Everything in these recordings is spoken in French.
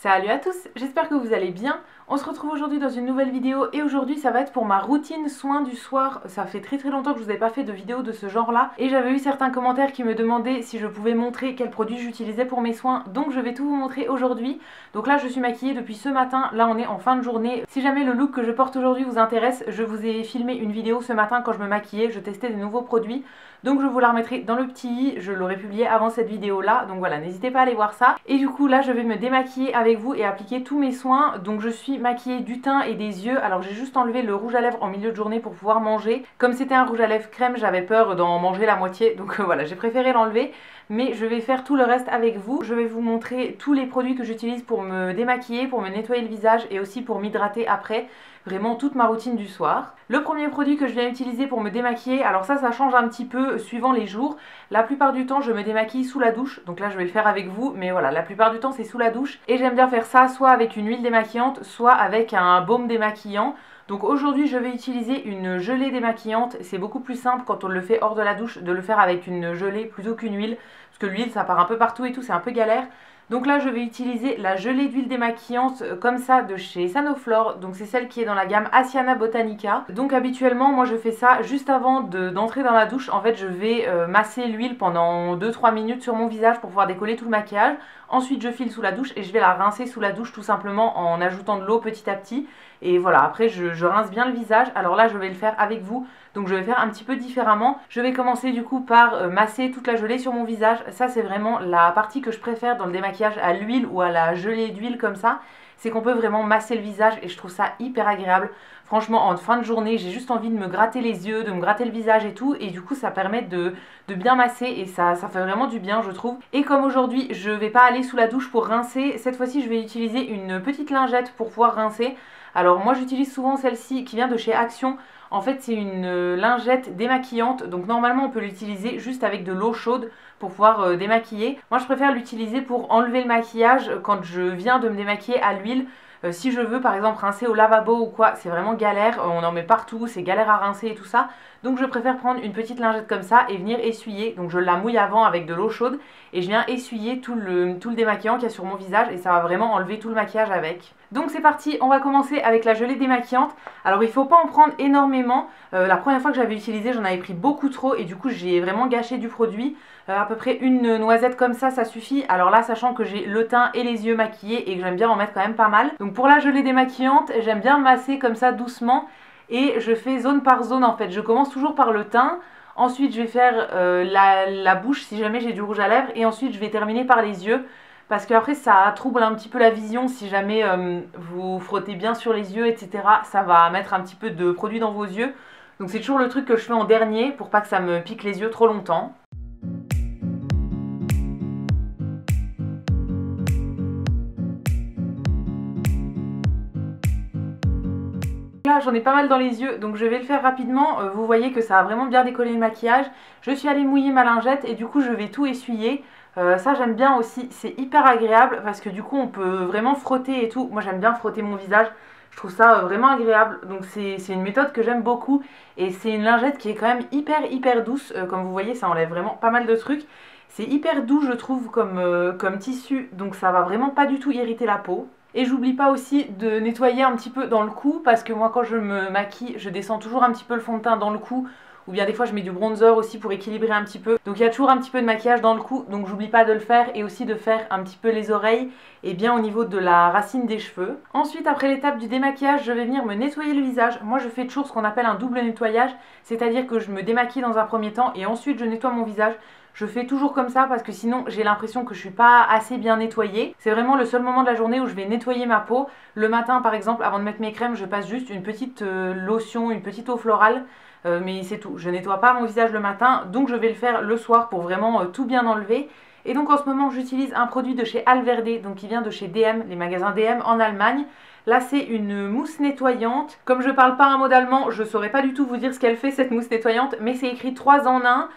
Salut à tous, j'espère que vous allez bien. On se retrouve aujourd'hui dans une nouvelle vidéo et aujourd'hui ça va être pour ma routine soin du soir. Ça fait très longtemps que je vous avais pas fait de vidéo de ce genre là et j'avais eu certains commentaires qui me demandaient si je pouvais montrer quels produits j'utilisais pour mes soins, donc je vais tout vous montrer aujourd'hui. Donc là je suis maquillée depuis ce matin, là on est en fin de journée. Si jamais le look que je porte aujourd'hui vous intéresse, je vous ai filmé une vidéo ce matin quand je me maquillais, je testais des nouveaux produits. Donc je vous la remettrai dans le petit i, je l'aurai publié avant cette vidéo là, donc voilà, n'hésitez pas à aller voir ça. Et du coup là je vais me démaquiller avec vous et appliquer tous mes soins. Donc je suis maquillée du teint et des yeux, alors j'ai juste enlevé le rouge à lèvres en milieu de journée pour pouvoir manger. Comme c'était un rouge à lèvres crème, j'avais peur d'en manger la moitié, donc voilà, j'ai préféré l'enlever. Mais je vais faire tout le reste avec vous. Je vais vous montrer tous les produits que j'utilise pour me démaquiller, pour me nettoyer le visage et aussi pour m'hydrater après. Vraiment toute ma routine du soir. Le premier produit que je viens utiliser pour me démaquiller, alors ça change un petit peu suivant les jours. La plupart du temps je me démaquille sous la douche, donc là je vais le faire avec vous, mais voilà, la plupart du temps c'est sous la douche. Et j'aime bien faire ça soit avec une huile démaquillante, soit avec un baume démaquillant. Donc aujourd'hui je vais utiliser une gelée démaquillante, c'est beaucoup plus simple quand on le fait hors de la douche de le faire avec une gelée plutôt qu'une huile, parce que l'huile ça part un peu partout et tout, c'est un peu galère. Donc là je vais utiliser la gelée d'huile démaquillante comme ça de chez Sanoflore, donc c'est celle qui est dans la gamme Asiana Botanica. Donc habituellement moi je fais ça juste avant d'entrer dans la douche. En fait je vais masser l'huile pendant 2-3 minutes sur mon visage pour pouvoir décoller tout le maquillage. Ensuite je file sous la douche et je vais la rincer sous la douche tout simplement en ajoutant de l'eau petit à petit. Et voilà, après je rince bien le visage. Alors là je vais le faire avec vous, donc je vais faire un petit peu différemment. Je vais commencer du coup par masser toute la gelée sur mon visage. Ça c'est vraiment la partie que je préfère dans le démaquillage à l'huile ou à la gelée d'huile comme ça. C'est qu'on peut vraiment masser le visage et je trouve ça hyper agréable. Franchement en fin de journée j'ai juste envie de me gratter les yeux, de me gratter le visage et tout. Et du coup ça permet de bien masser et ça fait vraiment du bien je trouve. Et comme aujourd'hui je vais pas aller sous la douche pour rincer, cette fois-ci je vais utiliser une petite lingette pour pouvoir rincer. Alors moi j'utilise souvent celle-ci qui vient de chez Action. En fait c'est une lingette démaquillante, donc normalement on peut l'utiliser juste avec de l'eau chaude pour pouvoir démaquiller. Moi je préfère l'utiliser pour enlever le maquillage quand je viens de me démaquiller à l'huile. Si je veux par exemple rincer au lavabo ou quoi, c'est vraiment galère, on en met partout, c'est galère à rincer et tout ça. Donc je préfère prendre une petite lingette comme ça et venir essuyer. Donc je la mouille avant avec de l'eau chaude et je viens essuyer tout le démaquillant qu'il y a sur mon visage et ça va vraiment enlever tout le maquillage avec. Donc c'est parti, on va commencer avec la gelée démaquillante. Alors il ne faut pas en prendre énormément. La première fois que j'avais utilisé, j'en avais pris beaucoup trop et du coup j'ai vraiment gâché du produit. À peu près une noisette comme ça suffit. Alors là, sachant que j'ai le teint et les yeux maquillés et que j'aime bien en mettre quand même pas mal. Donc pour la gelée démaquillante, j'aime bien masser comme ça doucement et je fais zone par zone en fait. Je commence toujours par le teint. Ensuite, je vais faire la bouche si jamais j'ai du rouge à lèvres et ensuite je vais terminer par les yeux. Parce qu'après ça trouble un petit peu la vision si jamais vous frottez bien sur les yeux, etc. Ça va mettre un petit peu de produit dans vos yeux. Donc c'est toujours le truc que je fais en dernier pour pas que ça me pique les yeux trop longtemps. Là j'en ai pas mal dans les yeux donc je vais le faire rapidement. Vous voyez que ça a vraiment bien décollé le maquillage. Je suis allée mouiller ma lingette et du coup je vais tout essuyer. Ça j'aime bien aussi, c'est hyper agréable parce que du coup on peut vraiment frotter et tout. Moi j'aime bien frotter mon visage, je trouve ça vraiment agréable. Donc c'est une méthode que j'aime beaucoup et c'est une lingette qui est quand même hyper douce. Comme vous voyez ça enlève vraiment pas mal de trucs. C'est hyper doux je trouve comme tissu, donc ça va vraiment pas du tout irriter la peau. Et j'oublie pas aussi de nettoyer un petit peu dans le cou parce que moi quand je me maquille je descends toujours un petit peu le fond de teint dans le cou. Ou bien des fois je mets du bronzer aussi pour équilibrer un petit peu. Donc il y a toujours un petit peu de maquillage dans le cou, donc j'oublie pas de le faire. Et aussi de faire un petit peu les oreilles et bien au niveau de la racine des cheveux. Ensuite après l'étape du démaquillage je vais venir me nettoyer le visage. Moi je fais toujours ce qu'on appelle un double nettoyage. C'est-à-dire que je me démaquille dans un premier temps et ensuite je nettoie mon visage. Je fais toujours comme ça parce que sinon j'ai l'impression que je suis pas assez bien nettoyée. C'est vraiment le seul moment de la journée où je vais nettoyer ma peau. Le matin par exemple avant de mettre mes crèmes je passe juste une petite lotion, une petite eau florale. Mais c'est tout, je nettoie pas mon visage le matin, donc je vais le faire le soir pour vraiment tout bien enlever. Et donc en ce moment j'utilise un produit de chez Alverde, donc qui vient de chez DM, les magasins DM en Allemagne. Là c'est une mousse nettoyante. Comme je parle pas un mot d'allemand, je saurais pas du tout vous dire ce qu'elle fait cette mousse nettoyante, mais c'est écrit 3 en 1.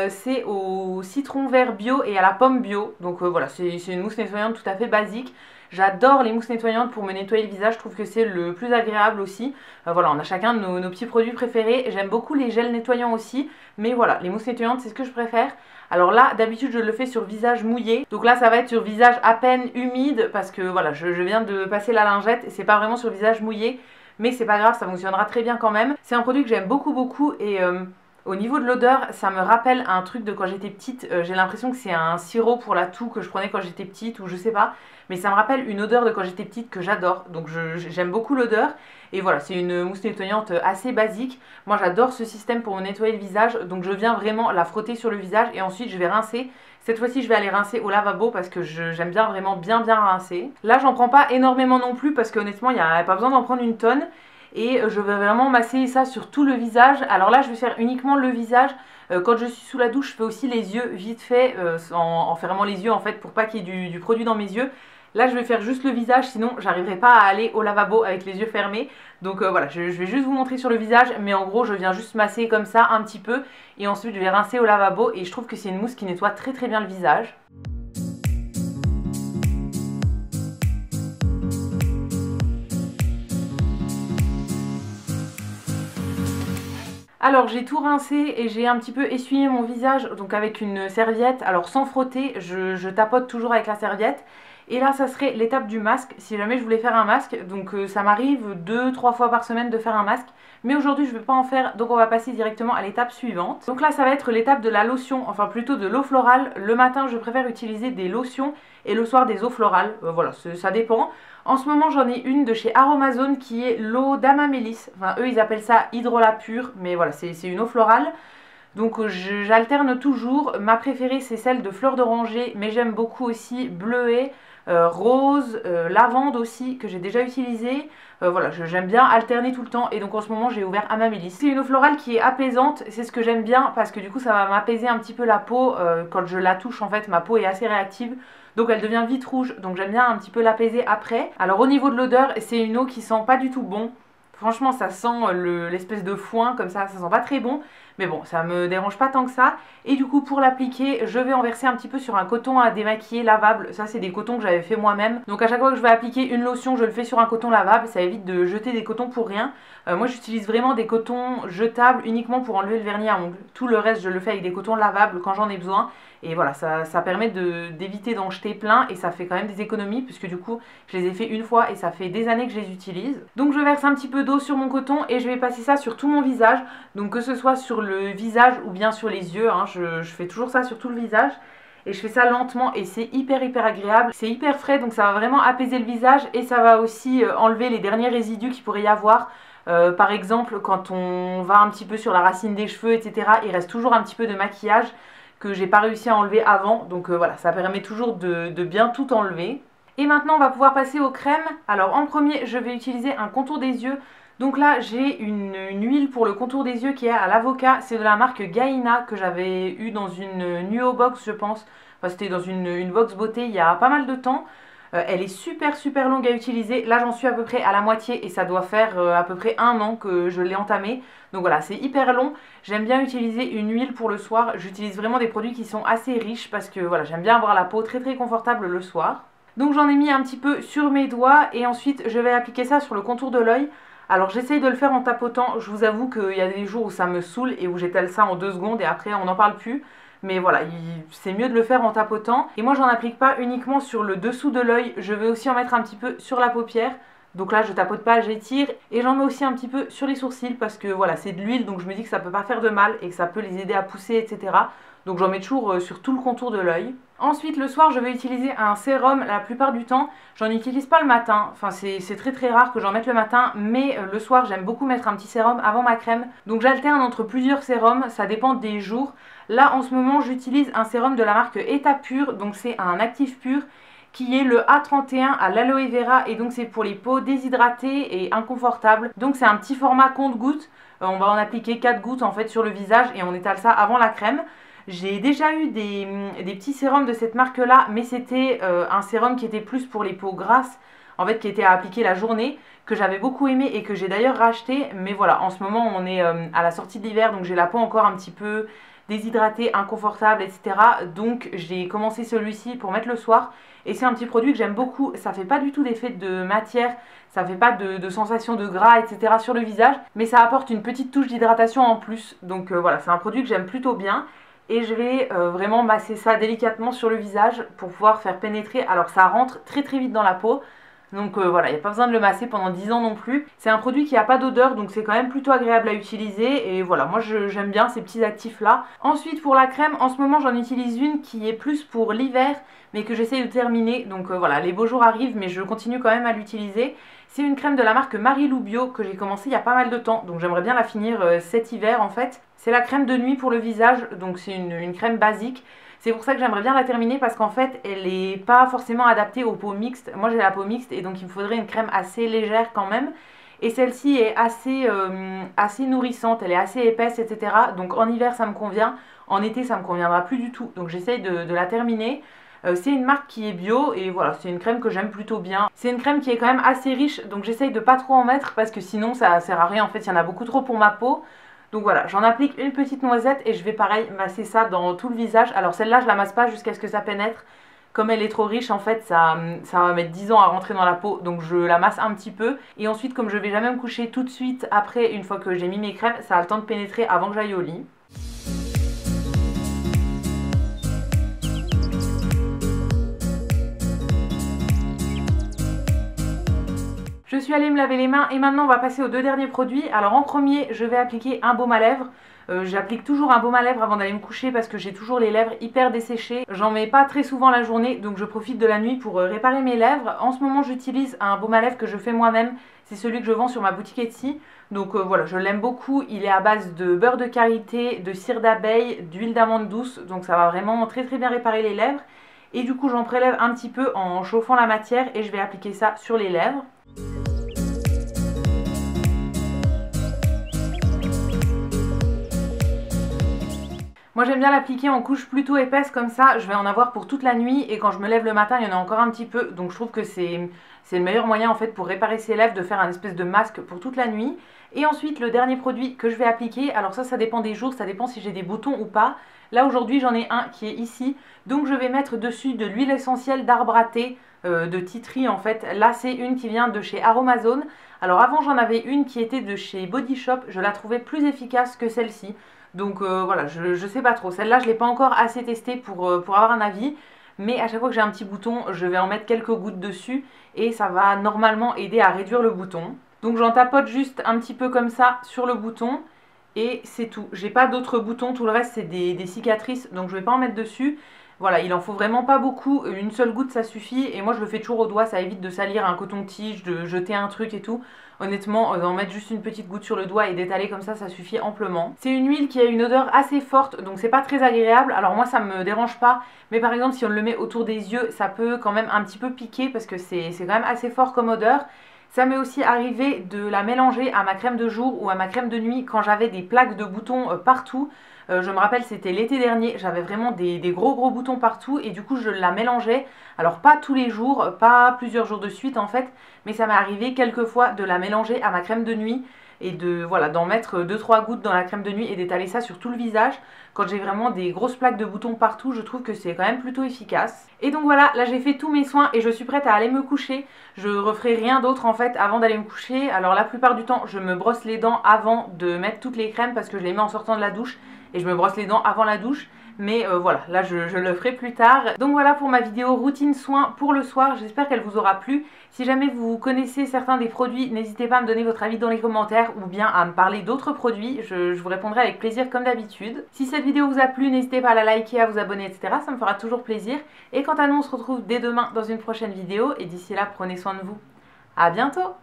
c'est au citron vert bio et à la pomme bio. Donc voilà, c'est une mousse nettoyante tout à fait basique. J'adore les mousses nettoyantes pour me nettoyer le visage, je trouve que c'est le plus agréable aussi. Voilà, on a chacun nos petits produits préférés. J'aime beaucoup les gels nettoyants aussi, mais voilà, les mousses nettoyantes c'est ce que je préfère. Alors là, d'habitude je le fais sur visage mouillé, donc là ça va être sur visage à peine humide parce que voilà, je viens de passer la lingette et c'est pas vraiment sur visage mouillé, mais c'est pas grave, ça fonctionnera très bien quand même. C'est un produit que j'aime beaucoup et au niveau de l'odeur, ça me rappelle un truc de quand j'étais petite. J'ai l'impression que c'est un sirop pour la toux que je prenais quand j'étais petite ou je sais pas. Mais ça me rappelle une odeur de quand j'étais petite que j'adore. Donc j'aime beaucoup l'odeur. Et voilà, c'est une mousse nettoyante assez basique. Moi j'adore ce système pour me nettoyer le visage. Donc je viens vraiment la frotter sur le visage et ensuite je vais rincer. Cette fois-ci je vais aller rincer au lavabo parce que j'aime bien vraiment bien rincer. Là j'en prends pas énormément non plus parce qu'honnêtement il n'y a pas besoin d'en prendre une tonne. Et je vais vraiment masser ça sur tout le visage. Alors là je vais faire uniquement le visage. Quand je suis sous la douche je fais aussi les yeux vite fait en fermant les yeux en fait pour pas qu'il y ait du produit dans mes yeux. Là je vais faire juste le visage, sinon j'arriverai pas à aller au lavabo avec les yeux fermés. Donc voilà, je vais juste vous montrer sur le visage, mais en gros je viens juste masser comme ça un petit peu. Et ensuite je vais rincer au lavabo et je trouve que c'est une mousse qui nettoie très bien le visage. Alors j'ai tout rincé et j'ai un petit peu essuyé mon visage donc avec une serviette, alors sans frotter, je tapote toujours avec la serviette. Et là ça serait l'étape du masque, si jamais je voulais faire un masque, donc ça m'arrive 2-3 fois par semaine de faire un masque. Mais aujourd'hui je ne vais pas en faire, donc on va passer directement à l'étape suivante. Donc là ça va être l'étape de la lotion, enfin plutôt de l'eau florale. Le matin je préfère utiliser des lotions et le soir des eaux florales, voilà ça dépend. En ce moment j'en ai une de chez Aromazone qui est l'eau d'Amamélis, enfin eux ils appellent ça hydrolat pur, mais voilà c'est une eau florale. Donc j'alterne toujours, ma préférée c'est celle de fleur d'oranger, mais j'aime beaucoup aussi bleuet, rose, lavande aussi que j'ai déjà utilisé. Voilà, j'aime bien alterner tout le temps et donc en ce moment j'ai ouvert Amamélis. C'est une eau florale qui est apaisante, c'est ce que j'aime bien parce que du coup ça va m'apaiser un petit peu la peau. Quand je la touche en fait ma peau est assez réactive. Donc elle devient vite rouge, donc j'aime bien un petit peu l'apaiser après. Alors au niveau de l'odeur, c'est une eau qui sent pas du tout bon. Franchement ça sent l'espèce de foin comme ça sent pas très bon. Mais bon, ça me dérange pas tant que ça. Et du coup, pour l'appliquer, je vais en verser un petit peu sur un coton à démaquiller lavable. Ça, c'est des cotons que j'avais fait moi-même. Donc à chaque fois que je vais appliquer une lotion, je le fais sur un coton lavable. Ça évite de jeter des cotons pour rien. Moi, j'utilise vraiment des cotons jetables uniquement pour enlever le vernis à ongles. Tout le reste, je le fais avec des cotons lavables quand j'en ai besoin. Et voilà, ça permet d'éviter d'en jeter plein et ça fait quand même des économies puisque du coup, je les ai fait une fois et ça fait des années que je les utilise. Donc je verse un petit peu d'eau sur mon coton et je vais passer ça sur tout mon visage. Donc que ce soit sur le visage ou bien sur les yeux, hein, je fais toujours ça sur tout le visage. Et je fais ça lentement et c'est hyper agréable. C'est hyper frais donc ça va vraiment apaiser le visage et ça va aussi enlever les derniers résidus qu'il pourrait y avoir. Par exemple, quand on va un petit peu sur la racine des cheveux, etc., il reste toujours un petit peu de maquillage que j'ai pas réussi à enlever avant. Donc voilà, ça permet toujours de bien tout enlever. Et maintenant, on va pouvoir passer aux crèmes. Alors en premier, je vais utiliser un contour des yeux. Donc là, j'ai une huile pour le contour des yeux qui est à l'avocat. C'est de la marque Gaïna que j'avais eu dans une Nuo Box, je pense. Enfin, c'était dans une box beauté il y a pas mal de temps. Elle est super longue à utiliser. Là j'en suis à peu près à la moitié et ça doit faire à peu près 1 an que je l'ai entamée. Donc voilà, c'est hyper long. J'aime bien utiliser une huile pour le soir. J'utilise vraiment des produits qui sont assez riches parce que voilà, j'aime bien avoir la peau très confortable le soir. Donc j'en ai mis un petit peu sur mes doigts et ensuite je vais appliquer ça sur le contour de l'œil. Alors j'essaye de le faire en tapotant. Je vous avoue qu'il y a des jours où ça me saoule et où j'étale ça en 2 secondes et après on n'en parle plus. Mais voilà, c'est mieux de le faire en tapotant. Et moi j'en applique pas uniquement sur le dessous de l'œil, je vais aussi en mettre un petit peu sur la paupière. Donc là je tapote pas, j'étire. Et j'en mets aussi un petit peu sur les sourcils parce que voilà, c'est de l'huile donc je me dis que ça peut pas faire de mal et que ça peut les aider à pousser, etc. Donc j'en mets toujours sur tout le contour de l'œil. Ensuite le soir je vais utiliser un sérum la plupart du temps. J'en utilise pas le matin, enfin c'est très rare que j'en mette le matin. Mais le soir j'aime beaucoup mettre un petit sérum avant ma crème. Donc j'alterne entre plusieurs sérums, ça dépend des jours. Là en ce moment j'utilise un sérum de la marque État Pur, donc c'est un actif pur qui est le A31 à l'aloe vera et donc c'est pour les peaux déshydratées et inconfortables. Donc c'est un petit format compte-gouttes, on va en appliquer 4 gouttes en fait sur le visage et on étale ça avant la crème. J'ai déjà eu des petits sérums de cette marque là, mais c'était un sérum qui était plus pour les peaux grasses, en fait qui était à appliquer la journée, que j'avais beaucoup aimé et que j'ai d'ailleurs racheté. Mais voilà, en ce moment on est à la sortie de l'hiver donc j'ai la peau encore un petit peu déshydraté, inconfortable, etc. Donc j'ai commencé celui-ci pour mettre le soir. Et c'est un petit produit que j'aime beaucoup, ça fait pas du tout d'effet de matière, ça fait pas de sensation de gras, etc. sur le visage, mais ça apporte une petite touche d'hydratation en plus. Donc voilà, c'est un produit que j'aime plutôt bien. Et je vais vraiment masser ça délicatement sur le visage pour pouvoir faire pénétrer. Alors ça rentre très très vite dans la peau. Donc voilà, il n'y a pas besoin de le masser pendant 10 ans non plus. C'est un produit qui n'a pas d'odeur, donc c'est quand même plutôt agréable à utiliser. Et voilà, moi j'aime bien ces petits actifs là. Ensuite pour la crème, en ce moment j'en utilise une qui est plus pour l'hiver, mais que j'essaye de terminer. Donc voilà, les beaux jours arrivent, mais je continue quand même à l'utiliser. C'est une crème de la marque Marilou Bio que j'ai commencé il y a pas mal de temps. Donc j'aimerais bien la finir cet hiver en fait. C'est la crème de nuit pour le visage, donc c'est une crème basique. C'est pour ça que j'aimerais bien la terminer parce qu'en fait elle n'est pas forcément adaptée aux peaux mixtes. Moi j'ai la peau mixte et donc il me faudrait une crème assez légère quand même. Et celle-ci est assez nourrissante, elle est assez épaisse, etc. Donc en hiver ça me convient, en été ça me conviendra plus du tout. Donc j'essaye de la terminer. C'est une marque qui est bio et voilà, c'est une crème que j'aime plutôt bien. C'est une crème qui est quand même assez riche, donc j'essaye de pas trop en mettre parce que sinon ça sert à rien. En fait il y en a beaucoup trop pour ma peau. Donc voilà, j'en applique une petite noisette et je vais pareil masser ça dans tout le visage. Alors celle-là je la masse pas jusqu'à ce que ça pénètre. Comme elle est trop riche en fait ça va mettre 10 ans à rentrer dans la peau. Donc je la masse un petit peu. Et ensuite comme je vais jamais me coucher tout de suite après une fois que j'ai mis mes crèmes, ça a le temps de pénétrer avant que j'aille au lit. Je suis allée me laver les mains et maintenant on va passer aux deux derniers produits. Alors en premier, je vais appliquer un baume à lèvres. J'applique toujours un baume à lèvres avant d'aller me coucher parce que j'ai toujours les lèvres hyper desséchées. J'en mets pas très souvent la journée, donc je profite de la nuit pour réparer mes lèvres. En ce moment, j'utilise un baume à lèvres que je fais moi-même. C'est celui que je vends sur ma boutique Etsy. Donc voilà, je l'aime beaucoup. Il est à base de beurre de karité, de cire d'abeille, d'huile d'amande douce. Donc ça va vraiment très très bien réparer les lèvres. Et du coup, j'en prélève un petit peu en chauffant la matière et je vais appliquer ça sur les lèvres. Moi j'aime bien l'appliquer en couche plutôt épaisse comme ça, je vais en avoir pour toute la nuit et quand je me lève le matin il y en a encore un petit peu, donc je trouve que c'est le meilleur moyen en fait pour réparer ses lèvres, de faire un espèce de masque pour toute la nuit. Et ensuite le dernier produit que je vais appliquer, alors ça dépend des jours, ça dépend si j'ai des boutons ou pas. Là aujourd'hui j'en ai un qui est ici, donc je vais mettre dessus de l'huile essentielle d'arbre à thé, de tea tree en fait. Là c'est une qui vient de chez Aromazone. Alors avant j'en avais une qui était de chez Body Shop, je la trouvais plus efficace que celle-ci. Donc voilà, je sais pas trop. Celle-là, je ne l'ai pas encore assez testée pour avoir un avis. Mais à chaque fois que j'ai un petit bouton, je vais en mettre quelques gouttes dessus. Et ça va normalement aider à réduire le bouton. Donc j'en tapote juste un petit peu comme ça sur le bouton. Et c'est tout. J'ai pas d'autres boutons. Tout le reste, c'est des cicatrices. Donc je vais pas en mettre dessus. Voilà, il en faut vraiment pas beaucoup. Une seule goutte, ça suffit. Et moi, je le fais toujours au doigt. Ça évite de salir un coton-tige, de jeter un truc et tout. Honnêtement, en mettre juste une petite goutte sur le doigt et d'étaler comme ça suffit amplement. C'est une huile qui a une odeur assez forte, donc c'est pas très agréable. Alors moi ça me dérange pas, mais par exemple si on le met autour des yeux, ça peut quand même un petit peu piquer parce que c'est quand même assez fort comme odeur. Ça m'est aussi arrivé de la mélanger à ma crème de jour ou à ma crème de nuit quand j'avais des plaques de boutons partout. Je me rappelle, c'était l'été dernier, j'avais vraiment des gros boutons partout et du coup je la mélangeais. Alors pas tous les jours, pas plusieurs jours de suite en fait, mais ça m'est arrivé quelques fois de la mélanger à ma crème de nuit et d'en mettre 2-3 gouttes dans la crème de nuit et d'étaler ça sur tout le visage. Quand j'ai vraiment des grosses plaques de boutons partout, je trouve que c'est quand même plutôt efficace. Et donc voilà, là j'ai fait tous mes soins et je suis prête à aller me coucher. Je referai rien d'autre en fait avant d'aller me coucher. Alors la plupart du temps, je me brosse les dents avant de mettre toutes les crèmes parce que je les mets en sortant de la douche. Et je me brosse les dents avant la douche. Mais voilà, là je le ferai plus tard. Donc voilà pour ma vidéo routine soins pour le soir. J'espère qu'elle vous aura plu. Si jamais vous connaissez certains des produits, n'hésitez pas à me donner votre avis dans les commentaires ou bien à me parler d'autres produits. Je vous répondrai avec plaisir comme d'habitude. Si cette vidéo vous a plu, n'hésitez pas à la liker, à vous abonner, etc. Ça me fera toujours plaisir. Et quant à nous, on se retrouve dès demain dans une prochaine vidéo. Et d'ici là, prenez soin de vous. À bientôt!